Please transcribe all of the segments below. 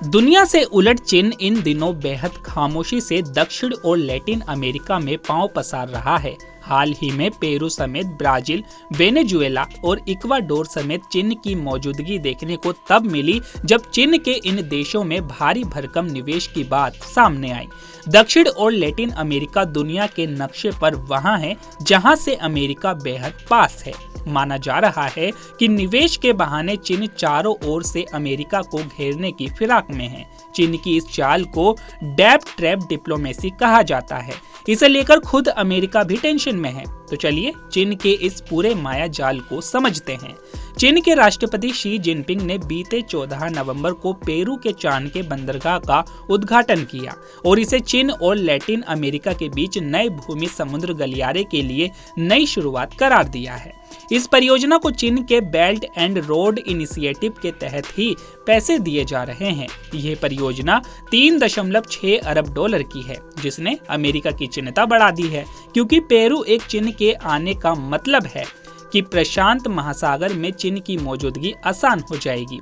दुनिया से उलट चीन इन दिनों बेहद खामोशी से दक्षिण और लैटिन अमेरिका में पांव पसार रहा है। हाल ही में पेरू समेत ब्राजील, वेनेजुएला और इक्वाडोर समेत चीन की मौजूदगी देखने को तब मिली जब चीन के इन देशों में भारी भरकम निवेश की बात सामने आई। दक्षिण और लैटिन अमेरिका दुनिया के नक्शे पर वहां है जहां से अमेरिका बेहद पास है। माना जा रहा है कि निवेश के बहाने चीन चारों ओर से अमेरिका को घेरने की फिराक में है। चीन की इस चाल को डैप ट्रैप डिप्लोमेसी कहा जाता है। इसे लेकर खुद अमेरिका भी टेंशन में है। तो चलिए चीन के इस पूरे माया जाल को समझते हैं। चीन के राष्ट्रपति शी जिनपिंग ने बीते 14 नवंबर को पेरू के चान के बंदरगाह का उद्घाटन किया और इसे चीन और लैटिन अमेरिका के बीच नए भूमि समुद्र गलियारे के लिए नई शुरुआत करार दिया है। इस परियोजना को चीन के बेल्ट एंड रोड इनिशिएटिव के तहत ही पैसे दिए जा रहे हैं। यह परियोजना 3.6 अरब डॉलर की है, जिसने अमेरिका की चिंता बढ़ा दी है, क्योंकि पेरू एक चीन के आने का मतलब है कि प्रशांत महासागर में चीन की मौजूदगी आसान हो जाएगी।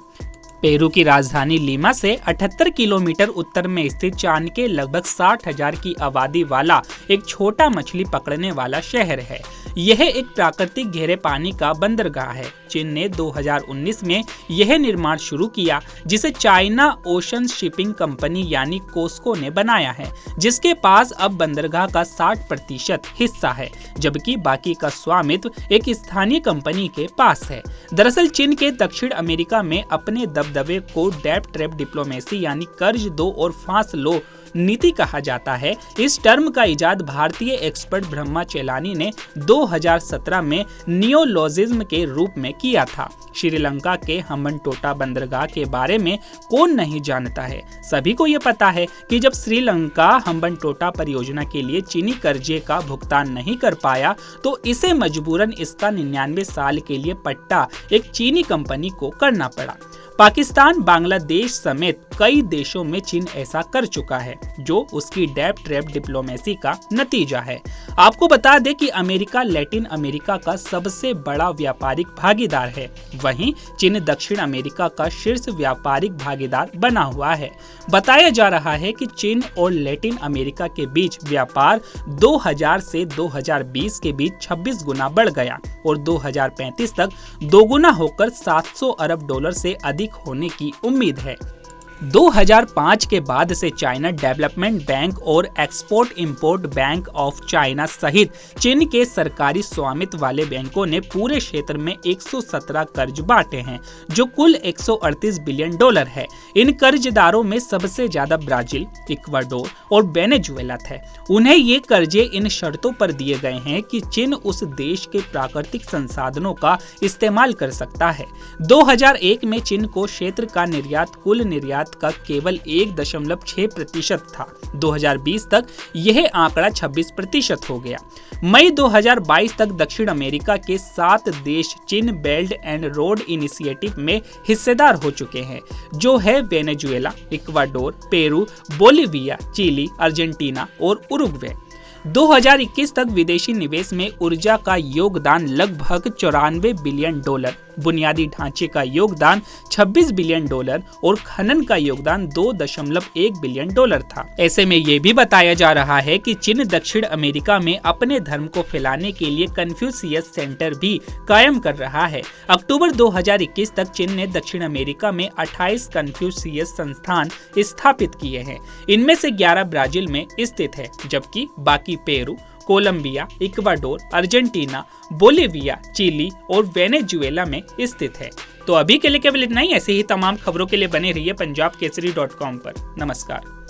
पेरू की राजधानी लीमा से 78 किलोमीटर उत्तर में स्थित चान के लगभग 60,000 की आबादी वाला एक छोटा मछली पकड़ने वाला शहर है। यह एक प्राकृतिक गहरे पानी का बंदरगाह है। चीन ने 2019 में यह निर्माण शुरू किया, जिसे चाइना ओशन शिपिंग कंपनी यानी कोस्को ने बनाया है, जिसके पास अब बंदरगाह का 60% हिस्सा है, जबकि बाकी का स्वामित्व एक स्थानीय कंपनी के पास है। दरअसल चीन के दक्षिण अमेरिका में अपने दबदबे को डैप ट्रैप डिप्लोमेसी यानी कर्ज दो और फांस लो नीति कहा जाता है। इस टर्म का इजाद भारतीय एक्सपर्ट ब्रह्मा चेलानी ने 2017 में नियोलॉजिज्म के रूप में किया था। श्रीलंका के हम्बनटोटा बंदरगाह के बारे में कौन नहीं जानता है। सभी को ये पता है कि जब श्रीलंका हम्बनटोटा परियोजना के लिए चीनी कर्जे का भुगतान नहीं कर पाया तो इसे मजबूरन इसका 99 साल के लिए पट्टा एक चीनी कंपनी को करना पड़ा। पाकिस्तान, बांग्लादेश समेत कई देशों में चीन ऐसा कर चुका है, जो उसकी डैप ट्रैप डिप्लोमेसी का नतीजा है। आपको बता दें कि अमेरिका लैटिन अमेरिका का सबसे बड़ा व्यापारिक भागीदार है। वहीं चीन दक्षिण अमेरिका का शीर्ष व्यापारिक भागीदार बना हुआ है। बताया जा रहा है कि चीन और लैटिन अमेरिका के बीच व्यापार 2000 से 2020 के बीच 26 गुना बढ़ गया और 2035 तक दोगुना होकर 700 अरब डॉलर से अधिक होने की उम्मीद है। 2005 के बाद से चाइना डेवलपमेंट बैंक और export import bank of China सहित चीन के सरकारी स्वामित्व वाले बैंकों ने पूरे क्षेत्र में 117 कर्ज बांटे हैं, जो कुल 138 बिलियन डॉलर है। इन कर्जदारों में सबसे ज्यादा ब्राजील, इक्वाडोर और वेनेजुएला थे। उन्हें ये कर्जे इन शर्तों पर दिए गए हैं कि चीन उस देश के प्राकृतिक संसाधनों का इस्तेमाल कर सकता है। 2001 में चीन को क्षेत्र का निर्यात कुल निर्यात का केवल 1.6% था। 2020 तक यह आंकड़ा 26% हो गया। मई 2022 तक दक्षिण अमेरिका के 7 देश चीन बेल्ट एंड रोड इनिशिएटिव में हिस्सेदार हो चुके हैं, जो है Venezuela, Ecuador, Peru, Bolivia, Chile, Argentina और उरुग्वे। 2021 तक विदेशी निवेश में ऊर्जा का योगदान लगभग 94 बिलियन डॉलर, बुनियादी ढांचे का योगदान 26 बिलियन डॉलर और खनन का योगदान 2.1 बिलियन डॉलर था। ऐसे में ये भी बताया जा रहा है कि चीन दक्षिण अमेरिका में अपने धर्म को फैलाने के लिए कन्फ्यूशियस सेंटर भी कायम कर रहा है। अक्टूबर 2021 तक चीन ने दक्षिण अमेरिका में 28 कन्फ्यूशियस संस्थान स्थापित किए हैं। इनमें से 11 ब्राजील में स्थित है, जबकि बाकी Peru, Colombia, Ecuador, Argentina, Bolivia, Chile और वेनेजुएला में स्थित है। तो अभी के लिए केवल इतना ही। ऐसे ही तमाम खबरों के लिए बने रहिए पंजाबकेसरी.com पर। नमस्कार।